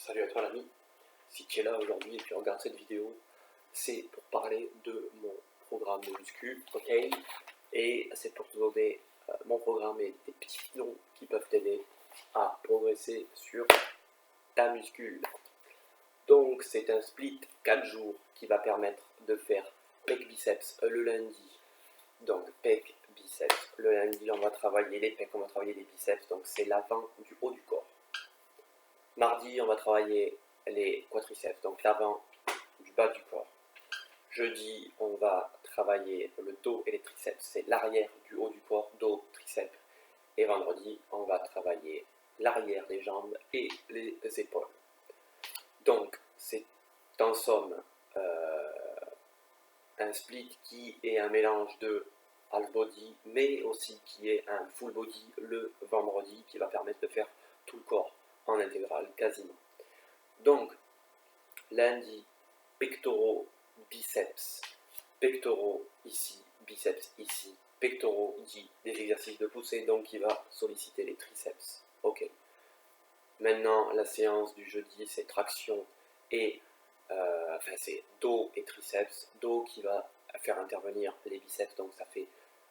Salut à toi l'ami, si tu es là aujourd'hui et que tu regardes cette vidéo, c'est pour parler de mon programme de muscu, ok? Et c'est pour te donner mon programme et des petits filons qui peuvent t'aider à progresser sur ta muscule. Donc c'est un split 4 jours qui va permettre de faire pec biceps le lundi. Donc pec biceps le lundi, on va travailler les pecs, on va travailler les biceps, donc c'est l'avant du haut du corps. Mardi, on va travailler les quadriceps, donc l'avant du bas du corps. Jeudi, on va travailler le dos et les triceps, c'est l'arrière du haut du corps, dos, triceps. Et vendredi, on va travailler l'arrière des jambes et les épaules. Donc, c'est en somme un split qui est un mélange de half body, mais aussi qui est un full body le vendredi, qui va permettre de faire tout le corps en intégral quasiment. Donc, lundi, pectoraux, biceps, pectoraux ici, biceps ici, pectoraux dit des exercices de poussée, donc qui va solliciter les triceps. Ok. Maintenant, la séance du jeudi, c'est traction et c'est dos et triceps. Dos qui va faire intervenir les biceps, donc ça fait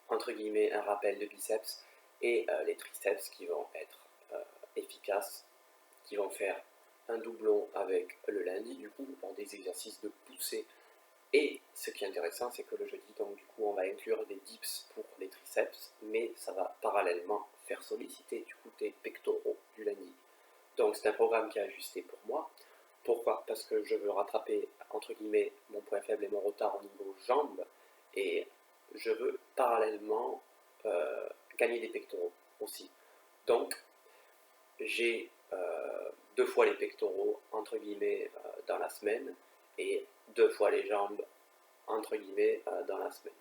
entre guillemets un rappel de biceps, et les triceps qui vont être efficaces, qui vont faire un doublon avec le lundi, du coup, pour des exercices de poussée. Et ce qui est intéressant, c'est que le jeudi, donc du coup, on va inclure des dips pour les triceps, mais ça va parallèlement faire solliciter du coup tes pectoraux du lundi. Donc c'est un programme qui est ajusté pour moi. Pourquoi? Parce que je veux rattraper, entre guillemets, mon point faible et mon retard au niveau jambes, et je veux parallèlement gagner des pectoraux aussi. Donc, j'ai 2 fois les pectoraux, entre guillemets, dans la semaine, et 2 fois les jambes, entre guillemets, dans la semaine.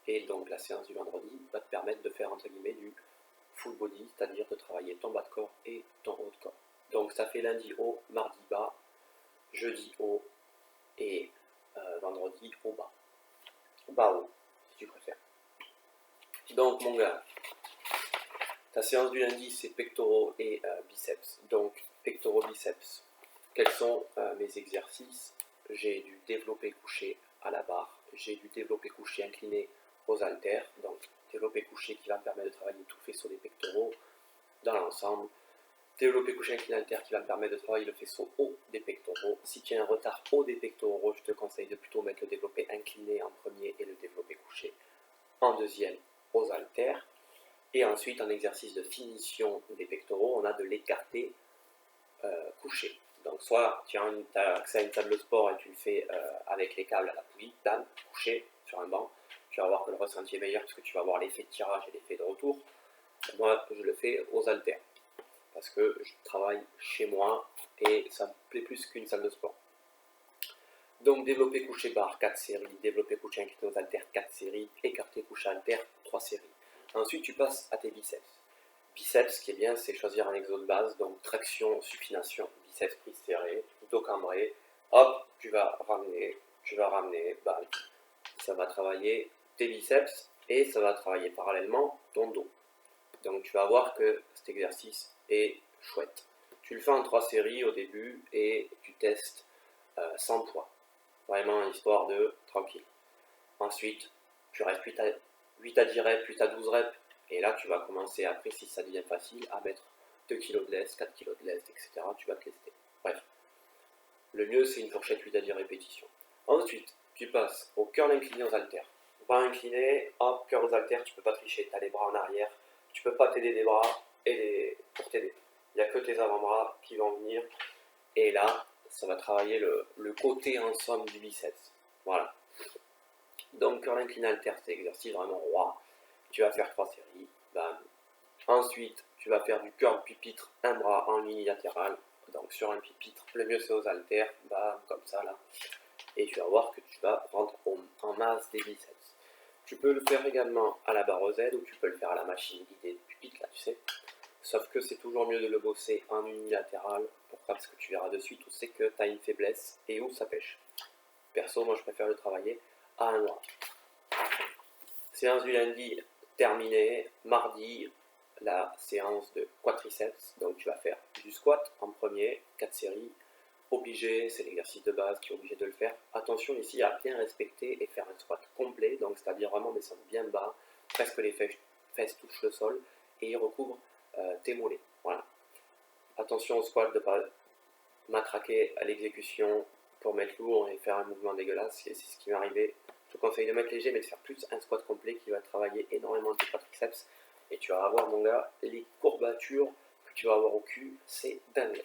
Et donc la séance du vendredi va te permettre de faire, entre guillemets, du full body, c'est-à-dire de travailler ton bas de corps et ton haut de corps. Donc ça fait lundi haut, mardi bas, jeudi haut et vendredi haut bas. Bas haut, si tu préfères. Donc mon gars, ta séance du lundi, c'est pectoraux et biceps. Donc, pectoraux, biceps. Quels sont mes exercices? J'ai du développé couché à la barre. J'ai du développé couché incliné aux haltères. Donc, développé couché qui va me permettre de travailler tout le faisceau des pectoraux dans l'ensemble. Développé couché incliné haltère qui va me permettre de travailler le faisceau haut des pectoraux. Si tu as un retard haut des pectoraux, je te conseille de plutôt mettre le développé incliné en premier et le développé couché en deuxième aux haltères. Et ensuite, en exercice de finition des pectoraux, on a de l'écarté couché. Donc, soit tu as accès à une salle de sport et tu le fais avec les câbles à la poulie, dame, couché sur un banc. Tu vas voir que le ressenti est meilleur parce que tu vas avoir l'effet de tirage et l'effet de retour. Moi, je le fais aux haltères parce que je travaille chez moi et ça me plaît plus qu'une salle de sport. Donc, développé couché barre, 4 séries, développé couché incliné aux haltères, 4 séries, écarté couché haltère, 3 séries. Ensuite, tu passes à tes biceps. Biceps, ce qui est bien, c'est choisir un exo de base, donc traction, supination, biceps prise serré, dos cambré. Hop, tu vas ramener, bam. Ça va travailler tes biceps et ça va travailler parallèlement ton dos. Donc tu vas voir que cet exercice est chouette. Tu le fais en 3 séries au début et tu testes sans poids. Vraiment histoire de tranquille. Ensuite, tu restes 8 à 10 reps, 8 à 12 reps. Et là, tu vas commencer, après, si ça devient facile, à mettre 2 kg de lest, 4 kg de lest, etc. Tu vas te lester. Bref. Le mieux, c'est une fourchette 8 à 10 répétitions. Ensuite, tu passes au curl incliné aux haltères. Bras incliné, hop, curl aux haltères, tu peux pas tricher. Tu as les bras en arrière. Tu peux pas t'aider des bras pour t'aider. Il n'y a que tes avant-bras qui vont venir. Et là, ça va travailler le côté en somme du biceps. Voilà. Donc, curl incliné haltère, c'est exercice vraiment roi. Tu vas faire 3 séries. Bam. Ensuite, tu vas faire du curl pupitre, un bras en unilatéral. Donc, sur un pupitre, le mieux c'est aux haltères. Bam, comme ça là. Et tu vas voir que tu vas prendre en masse des biceps. Tu peux le faire également à la barre aux aides ou tu peux le faire à la machine guidée de pupitre, là, tu sais. Sauf que c'est toujours mieux de le bosser en unilatéral. Pourquoi? Parce que tu verras de suite où c'est que tu as une faiblesse et où ça pêche. Perso, moi je préfère le travailler à un droit. Séance du lundi terminée. Mardi, la séance de quadriceps. Donc tu vas faire du squat en premier, 4 séries. obligé, c'est l'exercice de base qui est obligé de le faire. Attention ici à bien respecter et faire un squat complet, donc c'est-à-dire vraiment descendre bien bas, presque les fesses touchent le sol et recouvre tes mollets. Voilà. Attention au squat de ne pas matraquer à l'exécution pour mettre lourd et faire un mouvement dégueulasse, c'est ce qui m'est arrivé. Je te conseille de mettre léger mais de faire plus un squat complet qui va travailler énormément tes quadriceps et tu vas avoir mon gars les courbatures que tu vas avoir au cul, c'est dingue.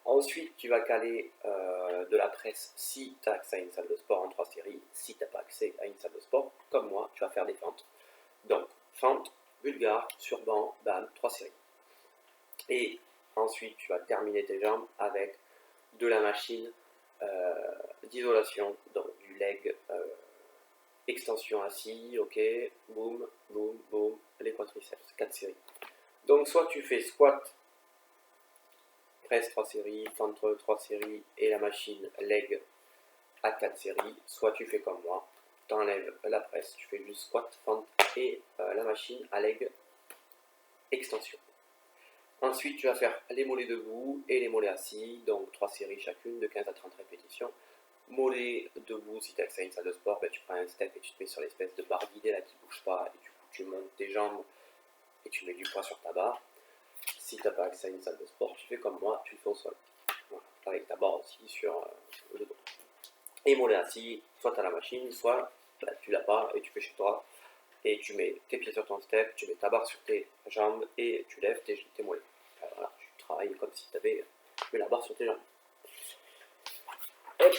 Ensuite, tu vas caler de la presse si tu as accès à une salle de sport en 3 séries. Si tu n'as pas accès à une salle de sport, comme moi, tu vas faire des fentes. Donc, fente, bulgare, sur banc, bam, 3 séries. Et ensuite, tu vas terminer tes jambes avec de la machine d'isolation, donc du leg extension assis, ok, boum, boum, boum, les quadriceps, 4 séries. Donc, soit tu fais squat, presse 3 séries, fente 3 séries et la machine leg à 4 séries, soit tu fais comme moi, tu enlèves la presse, tu fais juste squat, fente et la machine à leg extension. Ensuite, tu vas faire les mollets debout et les mollets assis, donc 3 séries chacune de 15 à 30 répétitions. Mollets debout, si tu as accès à une salle de sport, ben, tu prends un step et tu te mets sur l'espèce de barre guidée là qui ne bouge pas, et du coup tu montes tes jambes et tu mets du poids sur ta barre. Si tu n'as pas accès à une salle de sport, tu fais comme moi, tu le fais au sol. Voilà, avec ta barre aussi sur le dos. Et mollets assis, soit tu as la machine, soit ben, tu l'as pas et tu fais chez toi. Et tu mets tes pieds sur ton step, tu mets ta barre sur tes jambes et tu lèves tes mollets. Voilà, tu travailles comme si tu avais mis la barre sur tes jambes. Hop.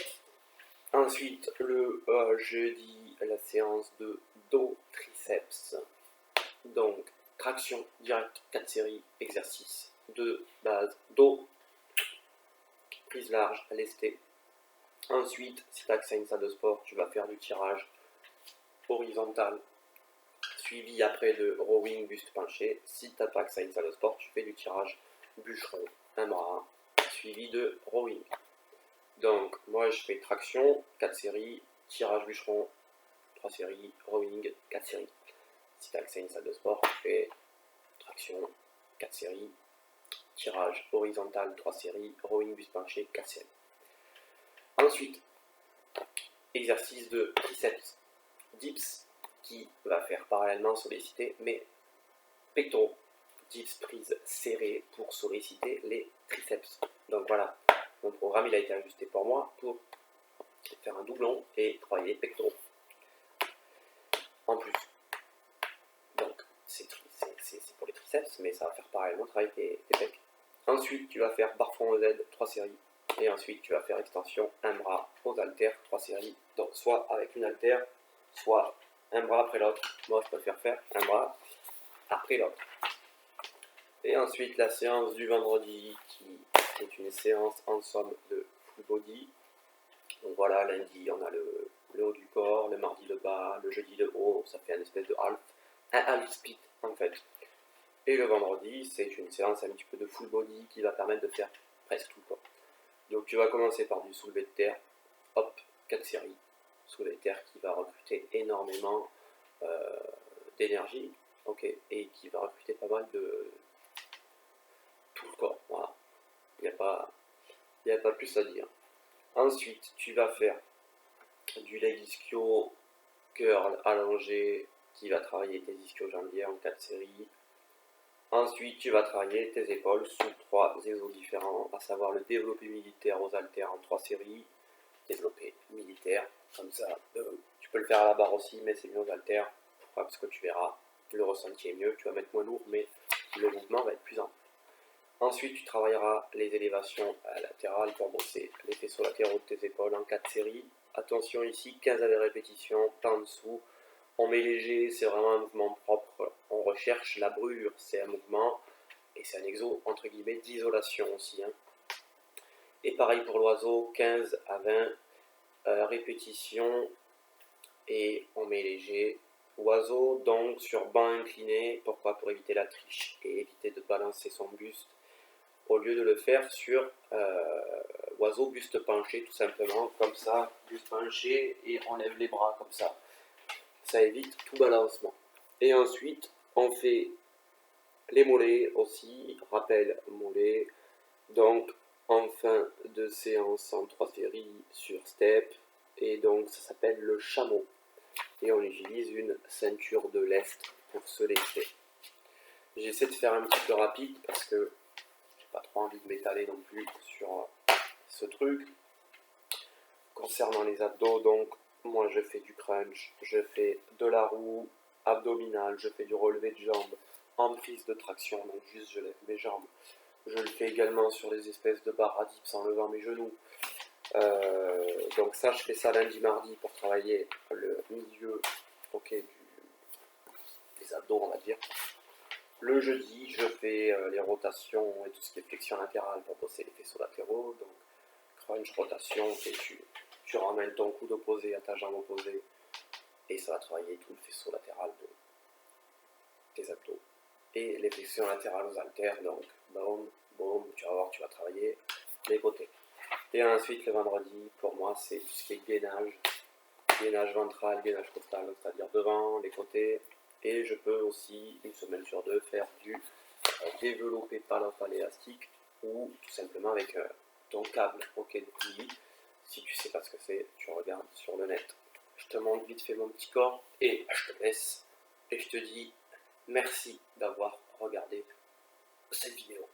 Ensuite, le jeudi, la séance de dos triceps. Donc, traction directe, 4 séries, exercice de base, dos, prise large, lesté. Ensuite, si tu as accès à une salle de sport, tu vas faire du tirage horizontal, suivi après de rowing buste penché. Si tu n'as pas accès à une salle de sport, tu fais du tirage bûcheron, un bras, suivi de rowing. Donc, moi je fais traction, 4 séries, tirage bûcheron, 3 séries, rowing, 4 séries. Si tu as accès à une salle de sport, tu fais traction, 4 séries, tirage horizontal, 3 séries, rowing buste penché, 4 séries. Ensuite, exercice de triceps, dips, qui va faire parallèlement solliciter mes pectoraux. Dips prise serrée pour solliciter les triceps. Donc voilà, mon programme il a été ajusté pour moi pour faire un doublon et travailler les pectoraux. En plus, donc c'est pour les triceps, mais ça va faire parallèlement travailler tes pecs. Ensuite, tu vas faire barre front Z, 3 séries. Et ensuite, tu vas faire extension, un bras aux haltères, 3 séries. Donc soit avec une haltère, soit un bras après l'autre. Moi, je préfère faire un bras après l'autre. Et ensuite, la séance du vendredi, qui est une séance en somme de full body. Donc voilà, lundi, on a le haut du corps, le mardi le bas, le jeudi le haut, ça fait une espèce de half, un half split en fait. Et le vendredi, c'est une séance un petit peu de full body qui va permettre de faire presque tout le corps. Donc tu vas commencer par du soulevé de terre, hop, 4 séries. Soulevé de terre qui va recruter énormément d'énergie, ok, et qui va recruter pas mal de tout le corps, voilà. Il n'y a pas plus à dire. Ensuite, tu vas faire du leg ischio curl allongé qui va travailler tes ischio-jambiers en 4 séries. Ensuite, tu vas travailler tes épaules sous 3 exos différents, à savoir le développé militaire aux haltères en 3 séries. Développé militaire, comme ça, tu peux le faire à la barre aussi, mais c'est mieux aux haltères. Pourquoi ? Parce que tu verras, le ressenti est mieux, tu vas mettre moins lourd, mais le mouvement va être plus ample. Ensuite, tu travailleras les élévations latérales pour bosser les faisceaux latéraux de tes épaules en 4 séries. Attention ici, 15 à des répétitions, pas en dessous. On met léger, c'est vraiment un mouvement propre. On recherche la brûlure, c'est un mouvement, et c'est un exo, entre guillemets, d'isolation aussi. Hein. Et pareil pour l'oiseau, 15 à 20 répétitions, et on met léger. Oiseau, donc sur banc incliné, pourquoi ? Pour éviter la triche et éviter de balancer son buste, au lieu de le faire sur oiseau buste penché, tout simplement, comme ça, buste penché, et on lève les bras comme ça. Ça évite tout balancement. Et ensuite, on fait les mollets aussi, rappel mollet, donc en fin de séance en 3 séries sur step, et donc ça s'appelle le chameau. Et on utilise une ceinture de lest pour se lesser. J'essaie de faire un petit peu rapide parce que j'ai pas trop envie de m'étaler non plus sur ce truc. Concernant les abdos, donc moi je fais du crunch, je fais de la roue abdominale, je fais du relevé de jambes en prise de traction, donc juste je lève mes jambes. Je le fais également sur les espèces de barres à dips en levant mes genoux. Donc ça, je fais ça lundi, mardi pour travailler le milieu des abdos, on va dire. Le jeudi, je fais les rotations et tout ce qui est flexion latérale pour bosser les faisceaux latéraux. Donc crunch, rotation, tu ramènes ton coude opposé à ta jambe opposée et ça va travailler tout le faisceau latéral tes abdos. Et les flexions latérales aux haltères, donc boum, boum, tu vas voir, tu vas travailler les côtés. Et ensuite, le vendredi, pour moi, c'est tout ce qui est gainage ventral, gainage costal, c'est-à-dire devant, les côtés. Et je peux aussi, une semaine sur deux, faire du développé par élastique ou tout simplement avec ton câble de poulie. Si tu sais pas ce que c'est, tu regardes sur le net. Je te montre vite fait mon petit corps et je te laisse et je te dis merci d'avoir regardé cette vidéo.